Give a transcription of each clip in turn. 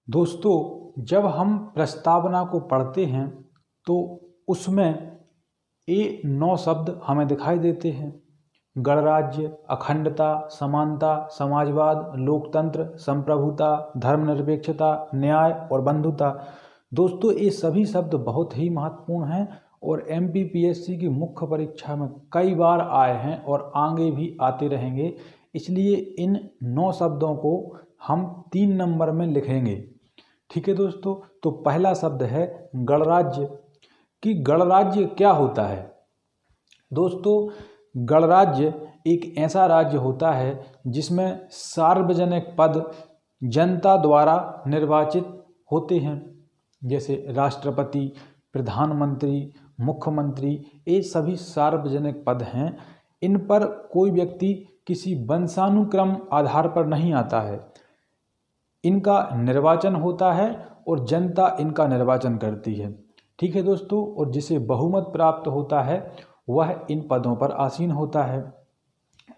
दोस्तों, जब हम प्रस्तावना को पढ़ते हैं तो उसमें ये 9 शब्द हमें दिखाई देते हैं। गणराज्य, अखंडता, समानता, समाजवाद, लोकतंत्र, संप्रभुता, धर्मनिरपेक्षता, न्याय और बंधुता। दोस्तों, ये सभी शब्द बहुत ही महत्वपूर्ण हैं और एमपीपीएससी की मुख्य परीक्षा में कई बार आए हैं और आगे भी आते रहेंगे। इसलिए इन 9 शब्दों को हम 3 नंबर में लिखेंगे। ठीक है दोस्तों, तो पहला शब्द है गणराज्य। कि गणराज्य क्या होता है? दोस्तों, गणराज्य एक ऐसा राज्य होता है जिसमें सार्वजनिक पद जनता द्वारा निर्वाचित होते हैं, जैसे राष्ट्रपति, प्रधानमंत्री, मुख्यमंत्री। ये सभी सार्वजनिक पद हैं। इन पर कोई व्यक्ति किसी वंशानुक्रम आधार पर नहीं आता है। इनका निर्वाचन होता है और जनता इनका निर्वाचन करती है। ठीक है दोस्तों, और जिसे बहुमत प्राप्त होता है वह इन पदों पर आसीन होता है।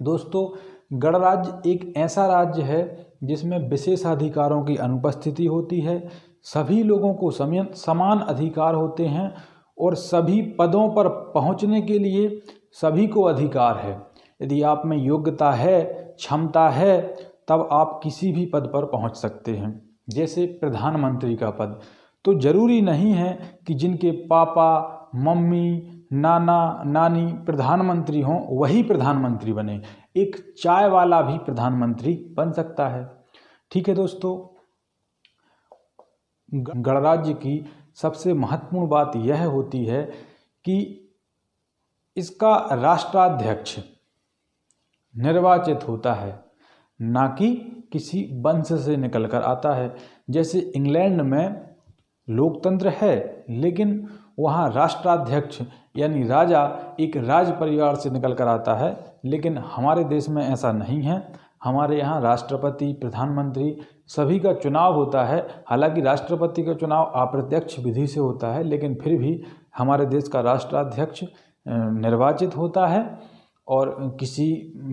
दोस्तों, गणराज्य एक ऐसा राज्य है जिसमें विशेषाधिकारों की अनुपस्थिति होती है। सभी लोगों को समान अधिकार होते हैं और सभी पदों पर पहुंचने के लिए सभी को अधिकार है। यदि आप में योग्यता है, क्षमता है, तब आप किसी भी पद पर पहुंच सकते हैं। जैसे प्रधानमंत्री का पद, तो जरूरी नहीं है कि जिनके पापा, मम्मी, नाना, नानी प्रधानमंत्री हों वही प्रधानमंत्री बने। एक चाय वाला भी प्रधानमंत्री बन सकता है। ठीक है दोस्तों, गणराज्य की सबसे महत्वपूर्ण बात यह होती है कि इसका राष्ट्राध्यक्ष निर्वाचित होता है, ना कि किसी वंश से निकलकर आता है। जैसे इंग्लैंड में लोकतंत्र है, लेकिन वहाँ राष्ट्राध्यक्ष यानी राजा एक राज परिवार से निकलकर आता है, लेकिन हमारे देश में ऐसा नहीं है। हमारे यहाँ राष्ट्रपति, प्रधानमंत्री सभी का चुनाव होता है। हालांकि राष्ट्रपति का चुनाव अप्रत्यक्ष विधि से होता है, लेकिन फिर भी हमारे देश का राष्ट्राध्यक्ष निर्वाचित होता है और किसी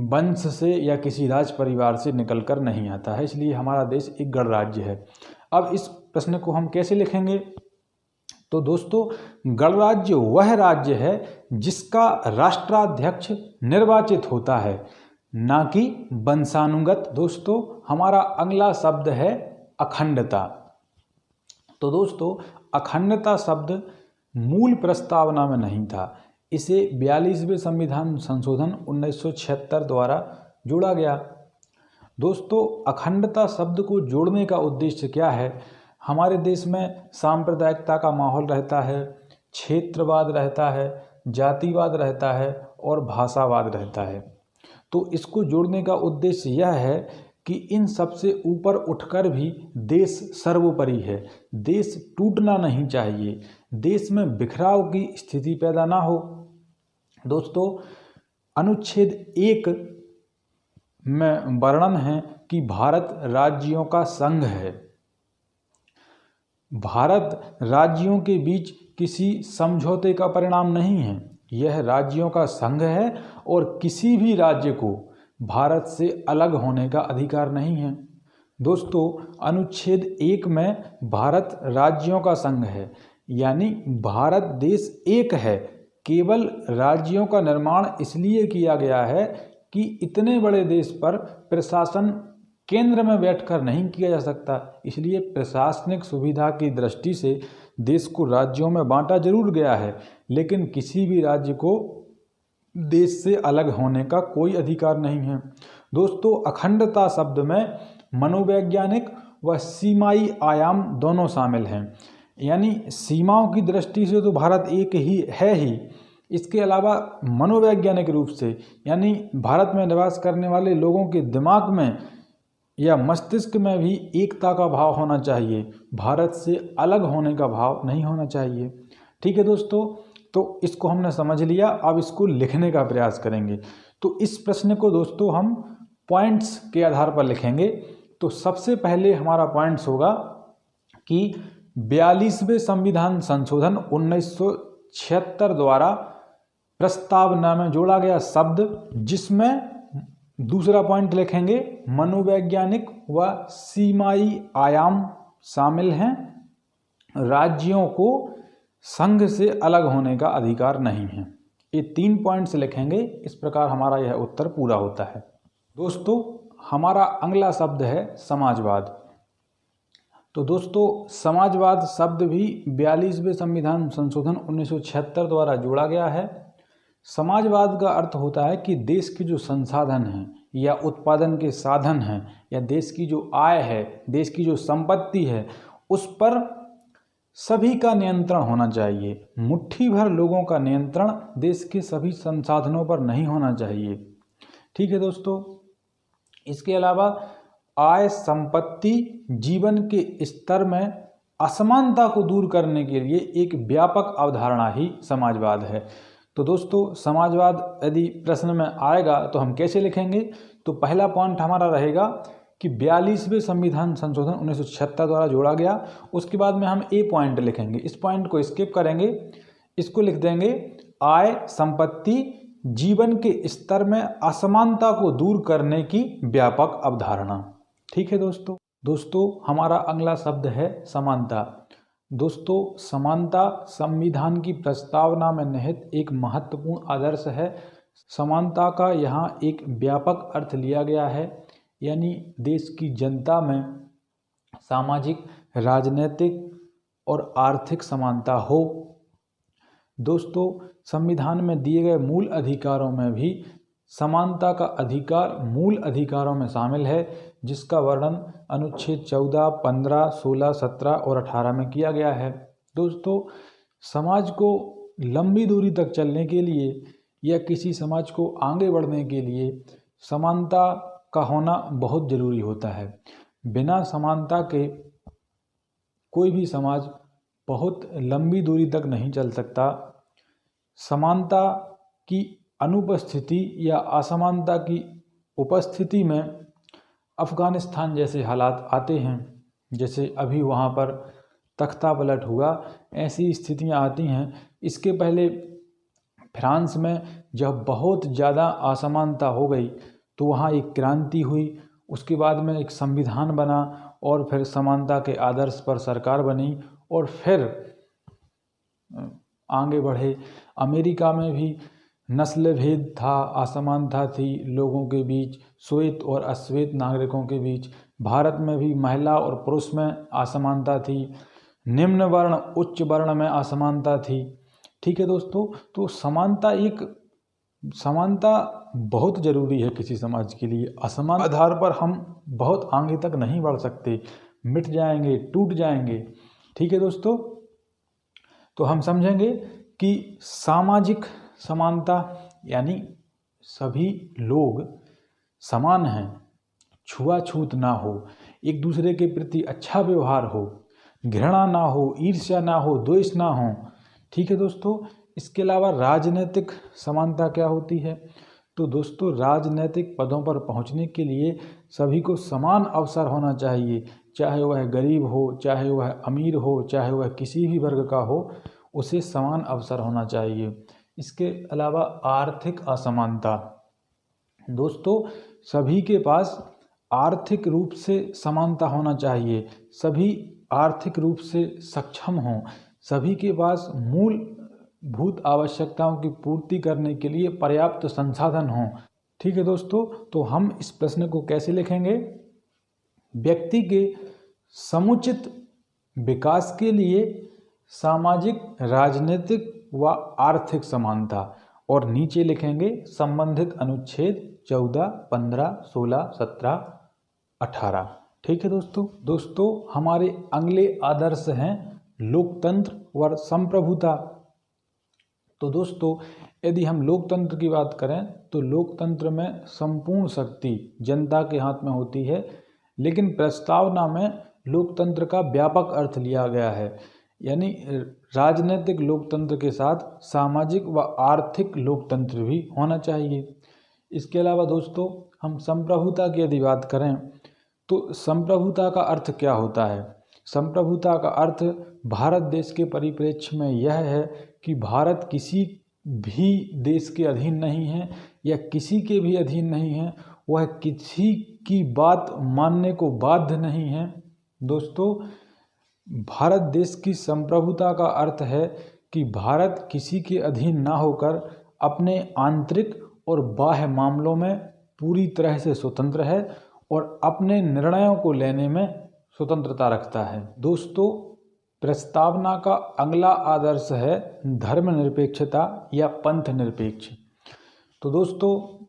वंश से या किसी राज परिवार से निकलकर नहीं आता है। इसलिए हमारा देश एक गणराज्य है। अब इस प्रश्न को हम कैसे लिखेंगे? तो दोस्तों, गणराज्य वह राज्य है जिसका राष्ट्राध्यक्ष निर्वाचित होता है, ना कि वंशानुगत। दोस्तों, हमारा अगला शब्द है अखंडता। तो दोस्तों, अखंडता शब्द मूल प्रस्तावना में नहीं था। इसे 42वें संविधान संशोधन 1976 द्वारा जोड़ा गया। दोस्तों, अखंडता शब्द को जोड़ने का उद्देश्य क्या है? हमारे देश में सांप्रदायिकता का माहौल रहता है, क्षेत्रवाद रहता है, जातिवाद रहता है और भाषावाद रहता है। तो इसको जोड़ने का उद्देश्य यह है कि इन सबसे ऊपर उठकर भी देश सर्वोपरि है। देश टूटना नहीं चाहिए, देश में बिखराव की स्थिति पैदा ना हो। दोस्तों, अनुच्छेद 1 में वर्णन है कि भारत राज्यों का संघ है। भारत राज्यों के बीच किसी समझौते का परिणाम नहीं है। यह राज्यों का संघ है और किसी भी राज्य को भारत से अलग होने का अधिकार नहीं है। दोस्तों, अनुच्छेद 1 में भारत राज्यों का संघ है, यानी भारत देश एक है। केवल राज्यों का निर्माण इसलिए किया गया है कि इतने बड़े देश पर प्रशासन केंद्र में बैठकर नहीं किया जा सकता। इसलिए प्रशासनिक सुविधा की दृष्टि से देश को राज्यों में बांटा जरूर गया है, लेकिन किसी भी राज्य को देश से अलग होने का कोई अधिकार नहीं है। दोस्तों, अखंडता शब्द में मनोवैज्ञानिक व सीमाई आयाम दोनों शामिल हैं। यानी सीमाओं की दृष्टि से तो भारत एक ही है ही, इसके अलावा मनोवैज्ञानिक रूप से यानी भारत में निवास करने वाले लोगों के दिमाग में या मस्तिष्क में भी एकता का भाव होना चाहिए। भारत से अलग होने का भाव नहीं होना चाहिए। ठीक है दोस्तों, तो इसको हमने समझ लिया। अब इसको लिखने का प्रयास करेंगे। तो इस प्रश्न को दोस्तों हम पॉइंट्स के आधार पर लिखेंगे। तो सबसे पहले हमारा पॉइंट्स होगा कि 42वें संविधान संशोधन 1976 द्वारा प्रस्तावना में जोड़ा गया शब्द, जिसमें दूसरा पॉइंट लिखेंगे मनोवैज्ञानिक व सीमाई आयाम शामिल हैं। राज्यों को संघ से अलग होने का अधिकार नहीं है। ये 3 पॉइंट्स लिखेंगे, इस प्रकार हमारा यह उत्तर पूरा होता है। दोस्तों, हमारा अगला शब्द है समाजवाद। तो दोस्तों, समाजवाद शब्द भी 42वें संविधान संशोधन 1976 द्वारा जोड़ा गया है। समाजवाद का अर्थ होता है कि देश के जो संसाधन हैं या उत्पादन के साधन हैं या देश की जो आय है, देश की जो संपत्ति है, उस पर सभी का नियंत्रण होना चाहिए। मुट्ठी भर लोगों का नियंत्रण देश के सभी संसाधनों पर नहीं होना चाहिए। ठीक है दोस्तों। इसके अलावा आय, संपत्ति, जीवन के स्तर में असमानता को दूर करने के लिए एक व्यापक अवधारणा ही समाजवाद है। तो दोस्तों, समाजवाद यदि प्रश्न में आएगा तो हम कैसे लिखेंगे? तो पहला पॉइंट हमारा रहेगा कि 42वें संविधान संशोधन 1976 द्वारा जोड़ा गया। उसके बाद में हम ए पॉइंट लिखेंगे, इस पॉइंट को स्किप करेंगे, इसको लिख देंगे आय, संपत्ति, जीवन के स्तर में असमानता को दूर करने की व्यापक अवधारणा। ठीक है दोस्तों, हमारा अगला शब्द है समानता। दोस्तों, समानता संविधान की प्रस्तावना में निहित एक महत्वपूर्ण आदर्श है। समानता का यहाँ एक व्यापक अर्थ लिया गया है, यानी देश की जनता में सामाजिक, राजनीतिक और आर्थिक समानता हो। दोस्तों, संविधान में दिए गए मूल अधिकारों में भी समानता का अधिकार मूल अधिकारों में शामिल है, जिसका वर्णन अनुच्छेद 14, 15, 16, 17 और 18 में किया गया है। दोस्तों, समाज को लंबी दूरी तक चलने के लिए या किसी समाज को आगे बढ़ने के लिए समानता का होना बहुत ज़रूरी होता है। बिना समानता के कोई भी समाज बहुत लंबी दूरी तक नहीं चल सकता। समानता की अनुपस्थिति या असमानता की उपस्थिति में अफ़गानिस्तान जैसे हालात आते हैं, जैसे अभी वहाँ पर तख्ता पलट हुआ, ऐसी स्थितियाँ आती हैं। इसके पहले फ्रांस में जब बहुत ज़्यादा असमानता हो गई तो वहाँ एक क्रांति हुई, उसके बाद में एक संविधान बना और फिर समानता के आदर्श पर सरकार बनी और फिर आगे बढ़े। अमेरिका में भी नस्ल भेद था, असमानता थी लोगों के बीच, श्वेत और अश्वेत नागरिकों के बीच। भारत में भी महिला और पुरुष में असमानता थी, निम्न वर्ण उच्च वर्ण में असमानता थी। ठीक है दोस्तों, तो समानता बहुत ज़रूरी है किसी समाज के लिए। असमान आधार पर हम बहुत आगे तक नहीं बढ़ सकते, मिट जाएंगे, टूट जाएंगे। ठीक है दोस्तों, तो हम समझेंगे कि सामाजिक समानता यानी सभी लोग समान हैं, छुआछूत ना हो, एक दूसरे के प्रति अच्छा व्यवहार हो, घृणा ना हो, ईर्ष्या ना हो, द्वेष ना हो। ठीक है दोस्तों, इसके अलावा राजनीतिक समानता क्या होती है? तो दोस्तों, राजनीतिक पदों पर पहुंचने के लिए सभी को समान अवसर होना चाहिए, चाहे वह गरीब हो, चाहे वह अमीर हो, चाहे वह किसी भी वर्ग का हो, उसे समान अवसर होना चाहिए। इसके अलावा आर्थिक असमानता, दोस्तों सभी के पास आर्थिक रूप से समानता होना चाहिए, सभी आर्थिक रूप से सक्षम हों, सभी के पास मूलभूत आवश्यकताओं की पूर्ति करने के लिए पर्याप्त संसाधन हों। ठीक है दोस्तों, तो हम इस प्रश्न को कैसे लिखेंगे? व्यक्ति के समुचित विकास के लिए सामाजिक, राजनीतिक व आर्थिक समानता, और नीचे लिखेंगे संबंधित अनुच्छेद 14, 15, 16, 17, 18। ठीक है दोस्तों हमारे अगले आदर्श हैं लोकतंत्र व संप्रभुता। तो दोस्तों, यदि हम लोकतंत्र की बात करें तो लोकतंत्र में संपूर्ण शक्ति जनता के हाथ में होती है, लेकिन प्रस्तावना में लोकतंत्र का व्यापक अर्थ लिया गया है, यानी राजनीतिक लोकतंत्र के साथ सामाजिक व आर्थिक लोकतंत्र भी होना चाहिए। इसके अलावा दोस्तों, हम संप्रभुता की यदि बात करें तो संप्रभुता का अर्थ क्या होता है? संप्रभुता का अर्थ भारत देश के परिप्रेक्ष्य में यह है कि भारत किसी भी देश के अधीन नहीं है या किसी के भी अधीन नहीं है, वह किसी की बात मानने को बाध्य नहीं है। दोस्तों, भारत देश की संप्रभुता का अर्थ है कि भारत किसी के अधीन ना होकर अपने आंतरिक और बाह्य मामलों में पूरी तरह से स्वतंत्र है और अपने निर्णयों को लेने में स्वतंत्रता रखता है। दोस्तों, प्रस्तावना का अगला आदर्श है धर्मनिरपेक्षता या पंथ निरपेक्ष। तो दोस्तों,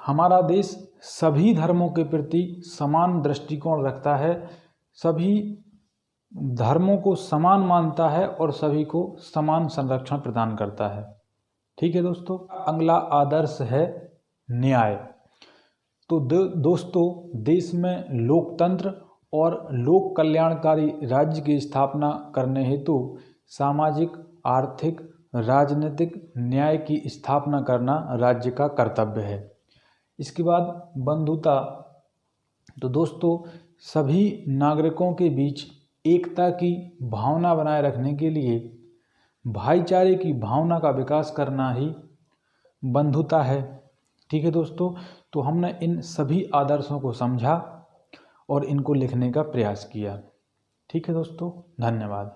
हमारा देश सभी धर्मों के प्रति समान दृष्टिकोण रखता है, सभी धर्मों को समान मानता है और सभी को समान संरक्षण प्रदान करता है। ठीक है दोस्तों, अगला आदर्श है न्याय। तो दोस्तों, देश में लोकतंत्र और लोक कल्याणकारी राज्य की स्थापना करने हेतु सामाजिक, आर्थिक, राजनीतिक न्याय की स्थापना करना राज्य का कर्तव्य है। इसके बाद बंधुता। तो दोस्तों, सभी नागरिकों के बीच एकता की भावना बनाए रखने के लिए भाईचारे की भावना का विकास करना ही बंधुता है। ठीक है दोस्तों, तो हमने इन सभी आदर्शों को समझा और इनको लिखने का प्रयास किया। ठीक है दोस्तों, धन्यवाद।